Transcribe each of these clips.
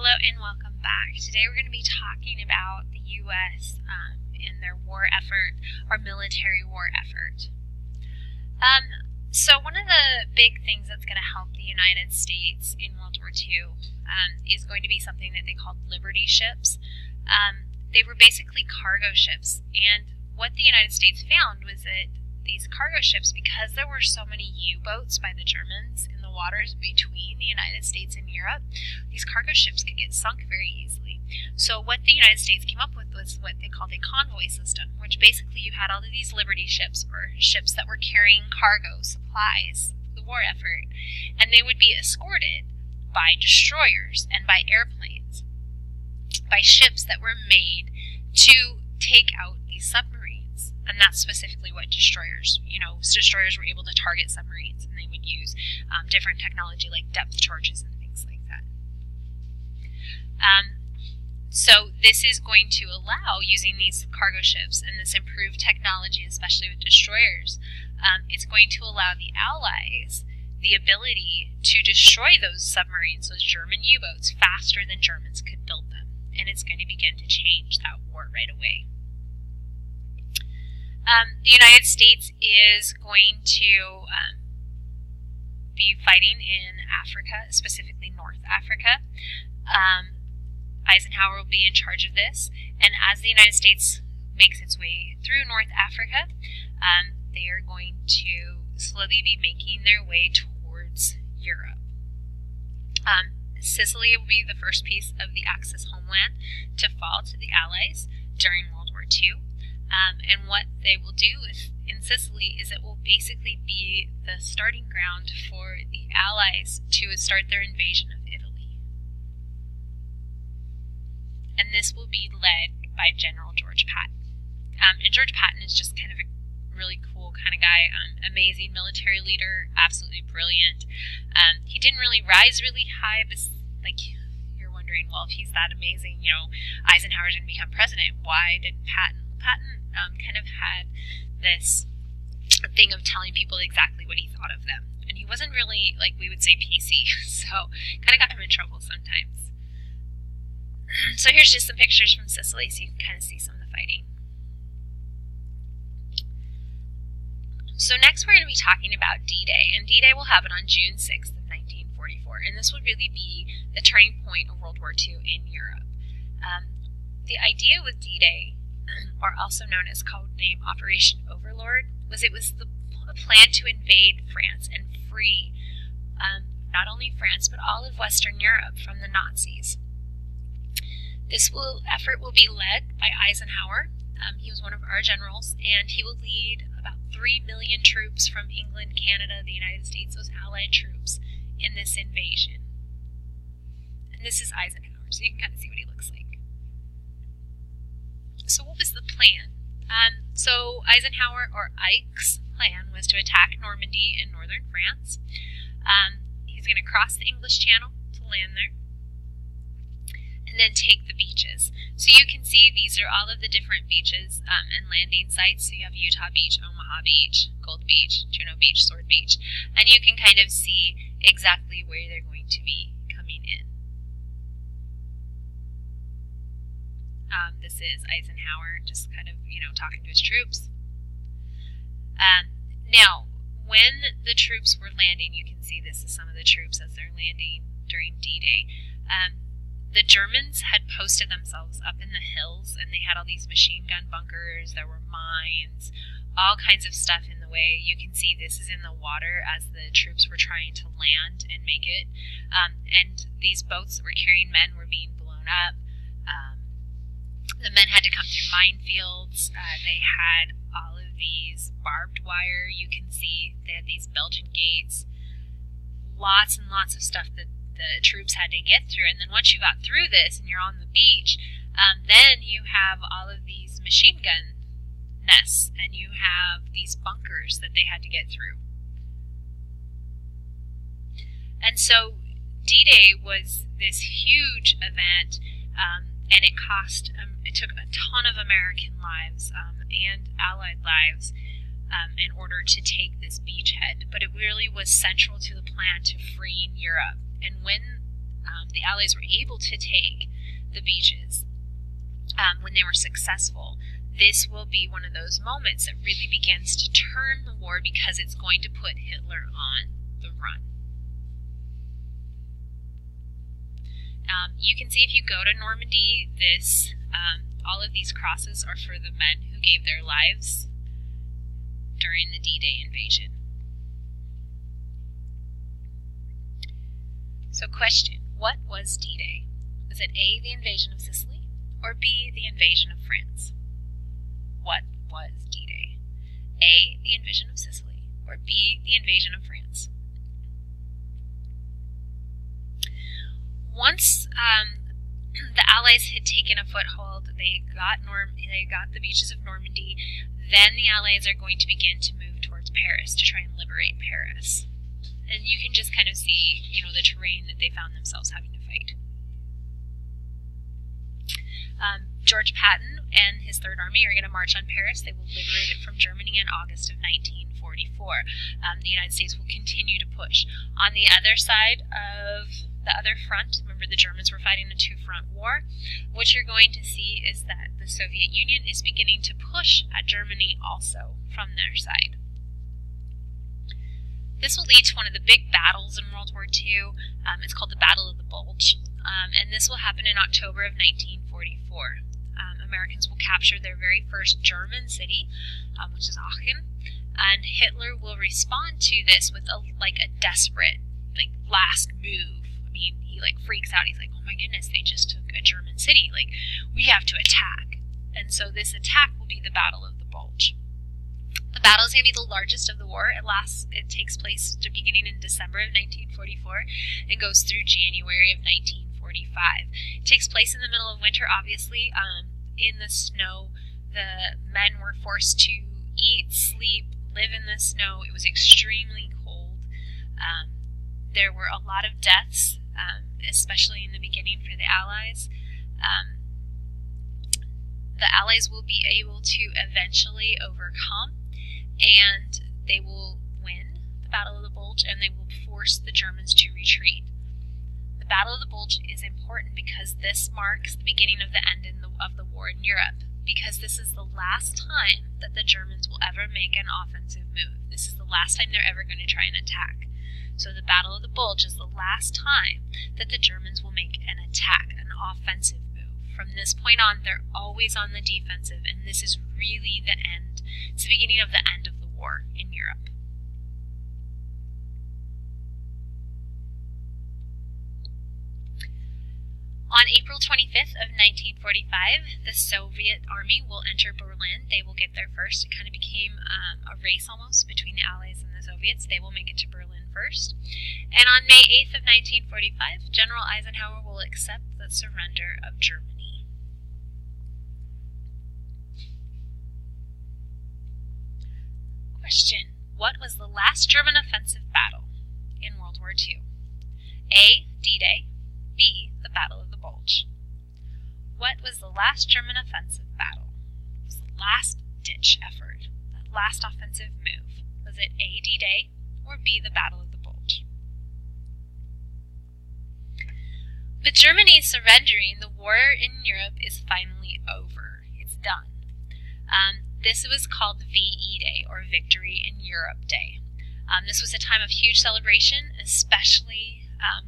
Hello and welcome back. Today we're going to be talking about the U.S. In their war effort, or military war effort. So one of the big things that's going to help the United States in World War II is going to be something that they called Liberty ships. They were basically cargo ships, and what the United States found was that these cargo ships, because there were so many U-boats by the Germans in the waters between the United States and Europe, these cargo ships could get sunk very easily. So what the United States came up with was what they called a convoy system, which basically you had all of these Liberty ships, or ships that were carrying cargo, supplies, the war effort, and they would be escorted by destroyers and by airplanes, by ships that were made to take out these submarines. And that's specifically what destroyers, destroyers were able to target submarines, and they would use different technology like depth charges and things like that. So this is going to allow, using these cargo ships and this improved technology, especially with destroyers, it's going to allow the Allies the ability to destroy those submarines, those German U-boats, faster than Germans could build them. And it's going to begin to change that war right away. The United States is going to be fighting in Africa, specifically North Africa. Eisenhower will be in charge of this, and as the United States makes its way through North Africa, they are going to slowly be making their way towards Europe. Sicily will be the first piece of the Axis homeland to fall to the Allies during World War II. And what they will do in Sicily is it will basically be the starting ground for the Allies to start their invasion of Italy. And this will be led by General George Patton. And George Patton is just kind of a really cool kind of guy, amazing military leader, absolutely brilliant. He didn't really rise really high, but you're wondering, well, if he's that amazing, Eisenhower's going to become president, why did Patton? Patton kind of had this thing of telling people exactly what he thought of them. And he wasn't really, like we would say, PC, so kind of got him in trouble sometimes. So here's just some pictures from Sicily so you can kind of see some of the fighting. So next we're going to be talking about D-Day, and D-Day will happen on June 6th of 1944, and this would really be the turning point of World War II in Europe. The idea with D-Day, or also known as codename Operation Overlord, was it was a plan to invade France and free not only France but all of Western Europe from the Nazis. This effort will be led by Eisenhower. He was one of our generals, and he will lead about 3 million troops from England, Canada, the United States, those Allied troops, in this invasion. And this is Eisenhower, so you can kind of see what he looks like. So what was the plan? So Eisenhower, or Ike's plan, was to attack Normandy in northern France. He's going to cross the English Channel to land there, and then take the beaches. So you can see these are all of the different beaches and landing sites. So you have Utah Beach, Omaha Beach, Gold Beach, Juno Beach, Sword Beach, and you can kind of see exactly where they're going to be coming in. This is Eisenhower just kind of, talking to his troops. Now, when the troops were landing, you can see this is some of the troops as they're landing during D-Day. The Germans had posted themselves up in the hills, and they had all these machine gun bunkers, there were mines, all kinds of stuff in the way. You can see this is in the water as the troops were trying to land and make it. And these boats that were carrying men were being blown up. The men had to come through minefields. They had all of these barbed wire. You can see they had these Belgian gates. Lots and lots of stuff that the troops had to get through. And then once you got through this and you're on the beach, then you have all of these machine gun nests, and you have these bunkers that they had to get through. And so D-Day was this huge event, and it took a ton of American lives and Allied lives in order to take this beachhead. But it really was central to the plan to freeing Europe. And when the Allies were able to take the beaches when they were successful, this will be one of those moments that really begins to turn the war, because it's going to put Hitler on the run. You can see if you go to Normandy, all of these crosses are for the men who gave their lives during the D-Day invasion. So question, what was D-Day? Was it A, the invasion of Sicily, or B, the invasion of France? What was D-Day? A, the invasion of Sicily, or B, the invasion of France? Once the Allies had taken a foothold, they got the beaches of Normandy, then the Allies are going to begin to move towards Paris to try and liberate Paris. And you can just kind of see, the terrain that they found themselves having to fight. George Patton and his Third Army are going to march on Paris. They will liberate it from Germany in August of 1944. The United States will continue to push. On the other side of the other front, remember the Germans were fighting a two-front war, what you're going to see is that the Soviet Union is beginning to push at Germany also from their side. This will lead to one of the big battles in World War II. It's called the Battle of the Bulge, and this will happen in October of 1944. Americans will capture their very first German city, which is Aachen, and Hitler will respond to this with a desperate, last move. I mean, he freaks out. He's like, "Oh my goodness, they just took a German city. We have to attack." And so this attack will be the Battle of the Bulge. The battle is going to be the largest of the war. It takes place beginning in December of 1944 and goes through January of 1945. It takes place in the middle of winter, obviously. In the snow, the men were forced to eat, sleep, live in the snow. It was extremely cold. There were a lot of deaths, especially in the beginning for the Allies. The Allies will be able to eventually overcome, and they will win the Battle of the Bulge, and they will force the Germans to retreat. The Battle of the Bulge is important because this marks the beginning of the end of the war in Europe, because this is the last time that the Germans will ever make an offensive move. This is the last time they're ever going to try and attack. So the Battle of the Bulge is the last time that the Germans will make an attack, an offensive move. From this point on, they're always on the defensive, and this is really the end. It's the beginning of the end of the war in Europe. On April 25th of 1945, the Soviet army will enter Berlin. They will get there first. It kind of became a race almost between the Allies and the Soviets. They will make it to Berlin first. And on May 8th of 1945, General Eisenhower will accept the surrender of Germany. Question: what was the last German offensive battle in World War II? A, D-Day. B, the Battle of the Bulge. What was the last German offensive battle? It was the last ditch effort, that last offensive move. Was it A, D-Day, or B, the Battle of the Bulge? With Germany surrendering, the war in Europe is finally over. It's done. This was called VE Day, or Victory in Europe Day. This was a time of huge celebration, especially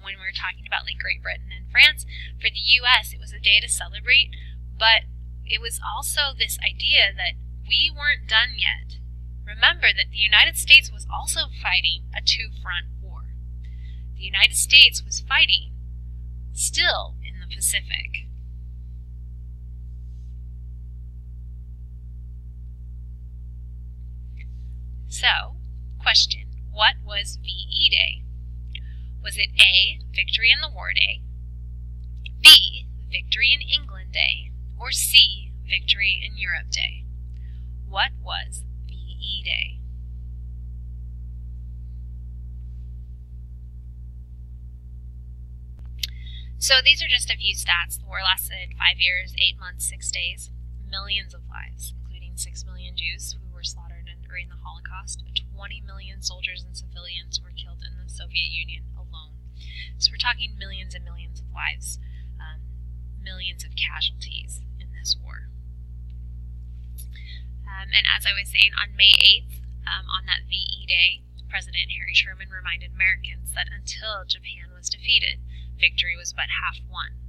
when we were talking about Great Britain and France. For the U.S., it was a day to celebrate, but it was also this idea that we weren't done yet. Remember that the United States was also fighting a two-front war. The United States was fighting still in the Pacific. So, question, what was VE Day? Was it A, Victory in the War Day, B, Victory in England Day, or C, Victory in Europe Day? What was VE Day? So these are just a few stats. The war lasted 5 years, 8 months, 6 days. Millions of lives, including 6 million Jews who were slaughtered during the Holocaust. 20 million soldiers and civilians were killed in the Soviet Union alone. So we're talking millions and millions of lives, millions of casualties in this war. And as I was saying, on May 8th, on that VE Day, President Harry Truman reminded Americans that until Japan was defeated, victory was but half won.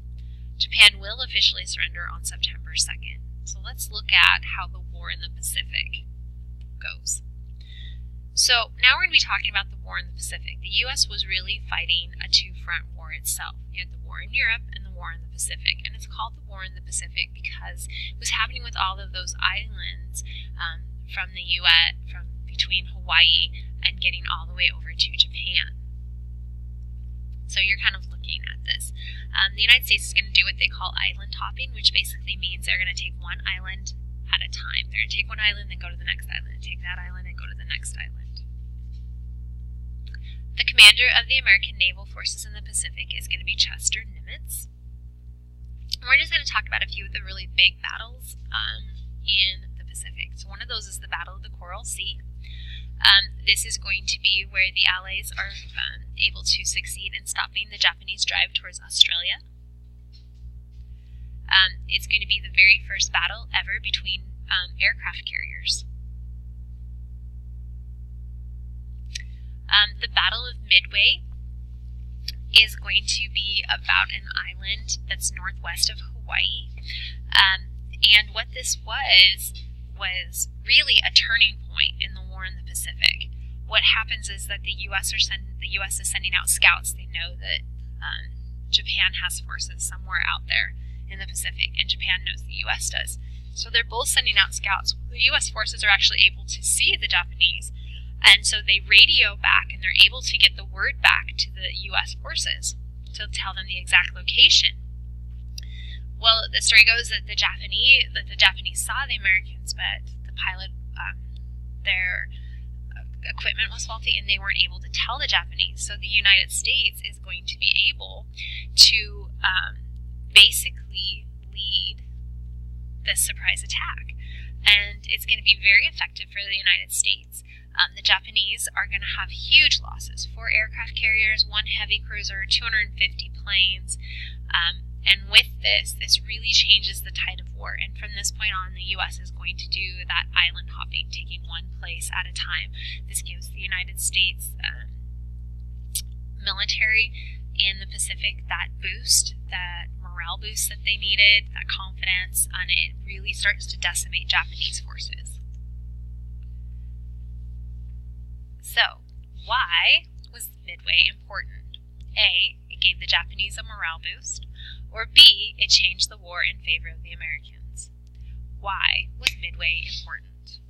Japan will officially surrender on September 2nd. So let's look at how the war in the Pacific goes. So now we're going to be talking about the war in the Pacific. The U.S. was really fighting a two-front war itself. You had the war in Europe and the war in the Pacific. And it's called the war in the Pacific because it was happening with all of those islands from the U.S., from between Hawaii and getting all the way over to Japan. So you're kind of looking at this. The United States is going to do what they call island hopping, which basically means they're going to take one island at a time. They're going to take one island, then go to the next island, and take that island, and go to the next island. The commander of the American Naval Forces in the Pacific is going to be Chester Nimitz. And we're just going to talk about a few of the really big battles in the Pacific. So one of those is the Battle of the Coral Sea. This is going to be where the Allies are able to succeed in stopping the Japanese drive towards Australia. It's going to be the very first battle ever between aircraft carriers. The Battle of Midway is going to be about an island that's northwest of Hawaii. And what this was really a turning point in the war in the Pacific. What happens is that the U.S. is sending out scouts. They know that Japan has forces somewhere out there in the Pacific, and Japan knows the U.S. does. So they're both sending out scouts. The U.S. forces are actually able to see the Japanese, and so they radio back, and they're able to get the word back to the U.S. forces to tell them the exact location. Well, the story goes that the Japanese saw the Americans, but the pilot, their equipment was faulty, and they weren't able to tell the Japanese. So the United States is going to be able to basically lead this surprise attack, and it's going to be very effective for the United States. The Japanese are going to have huge losses: 4 aircraft carriers, 1 heavy cruiser, 250 planes. And with this really changes the tide of war. And from this point on, the U.S. is going to do that island hopping, taking one place at a time. This gives the United States military in the Pacific that boost, that morale boost that they needed, that confidence, and it really starts to decimate Japanese forces. So, why was Midway important? A, it gave the Japanese a morale boost. Or B, it changed the war in favor of the Americans. Why was Midway important?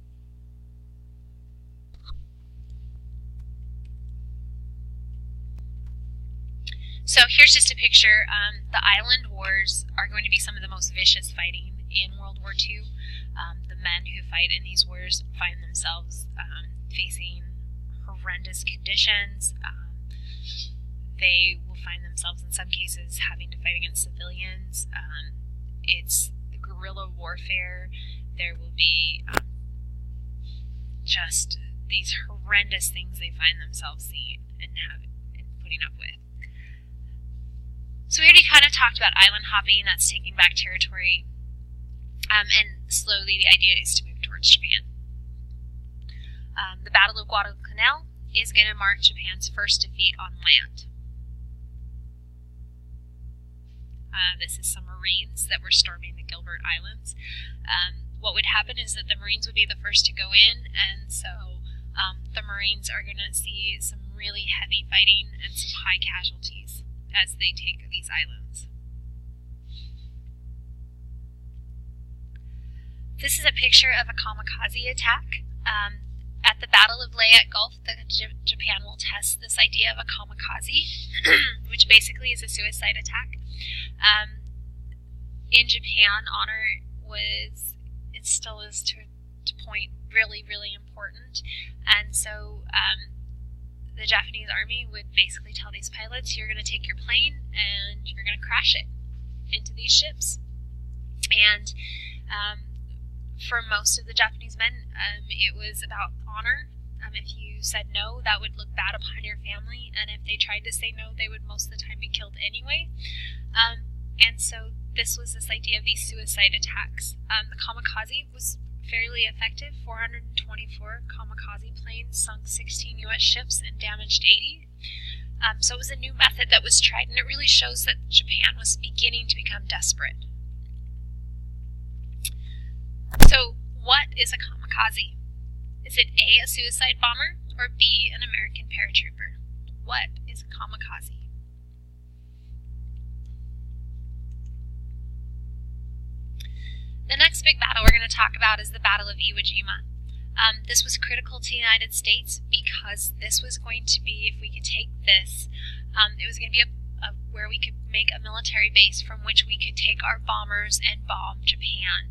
So here's just a picture. The island wars are going to be some of the most vicious fighting in World War II. The men who fight in these wars find themselves facing horrendous conditions. They will find themselves in some cases having to fight against civilians. It's guerrilla warfare. There will be just these horrendous things they find themselves seeing and putting up with. So we already kind of talked about island hopping, that's taking back territory, and slowly the idea is to move towards Japan. The Battle of Guadalcanal is going to mark Japan's first defeat on land. This is some Marines that were storming the Gilbert Islands. What would happen is that the Marines would be the first to go in, and so the Marines are going to see some really heavy fighting and some high casualties as they take these islands. This is a picture of a kamikaze attack. At the Battle of Leyte Gulf, Japan will test this idea of a kamikaze, which basically is a suicide attack. In Japan, honor it still is to point really, really important. And so the Japanese army would basically tell these pilots, you're going to take your plane and you're going to crash it into these ships. And for most of the Japanese men, it was about honor. If you said no, that would look bad upon your family, and if they tried to say no, they would most of the time be killed anyway. And so this was this idea of these suicide attacks. The kamikaze was fairly effective. 424 kamikaze planes sunk 16 U.S. ships and damaged 80. So it was a new method that was tried, and it really shows that Japan was beginning to become desperate. So what is a kamikaze? Is it A, a suicide bomber, or B, an American paratrooper? What is a kamikaze? The next big battle we're going to talk about is the Battle of Iwo Jima. This was critical to the United States because this was going to be, if we could take this, it was going to be where we could make a military base from which we could take our bombers and bomb Japan.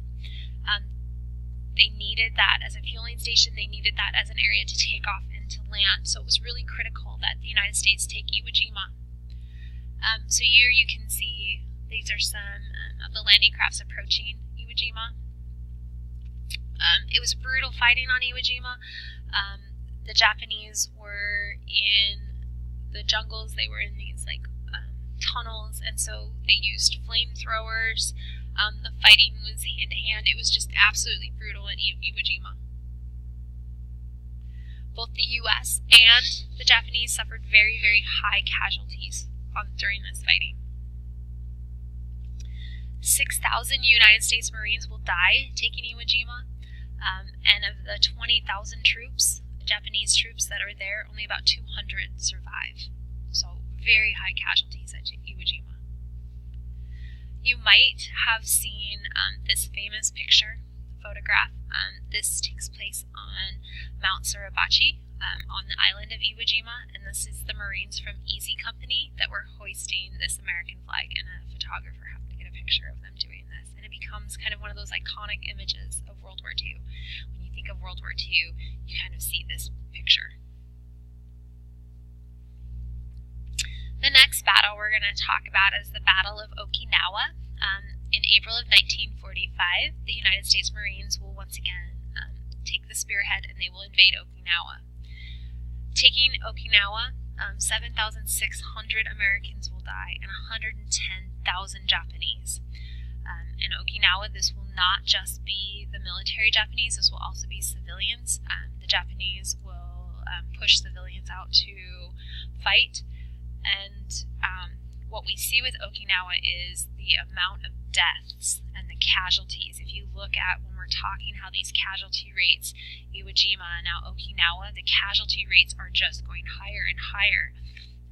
They needed that as a fueling station. They needed that as an area to take off and to land. So it was really critical that the United States take Iwo Jima. So here you can see these are some of the landing crafts approaching Iwo Jima. It was brutal fighting on Iwo Jima. The Japanese were in the jungles. They were in these tunnels, and so they used flamethrowers. The fighting was hand-to-hand. It was just absolutely brutal at Iwo Jima. Both the U.S. and the Japanese suffered very, very high casualties during this fighting. 6,000 United States Marines will die taking Iwo Jima, and of the 20,000 troops, Japanese troops that are there, only about 200 survive. So very high casualties at Iwo Jima. You might have seen this famous photograph. This takes place on Mount Suribachi on the island of Iwo Jima, and this is the Marines from Easy Company that were hoisting this American flag, and a photographer happened to get a picture of them doing this, and it becomes kind of one of those iconic images of World War II. When you think of World War II, you kind of see this picture. The next battle we're going to talk about is the Battle of Okinawa. In April of 1945, the United States Marines will once again take the spearhead, and they will invade Okinawa. Taking Okinawa, 7,600 Americans will die and 110,000 Japanese. In Okinawa, this will not just be the military Japanese, this will also be civilians. The Japanese will push civilians out to fight. And what we see with Okinawa is the amount of deaths and the casualties. If you look at when we're talking how these casualty rates, Iwo Jima and now Okinawa, the casualty rates are just going higher and higher.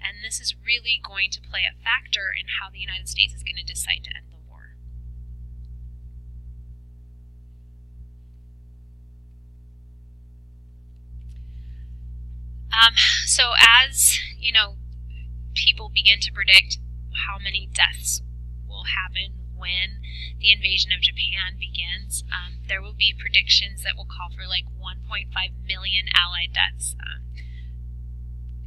And this is really going to play a factor in how the United States is going to decide to end the war. So as, people begin to predict how many deaths will happen when the invasion of Japan begins, there will be predictions that will call for 1.5 million Allied deaths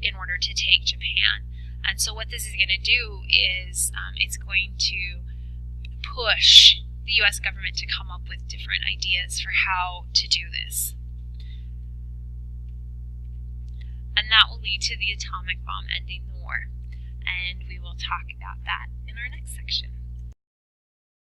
in order to take Japan. And so what this is going to do is it's going to push the U.S. government to come up with different ideas for how to do this. And that will lead to the atomic bomb ending the war. And we will talk about that in our next section.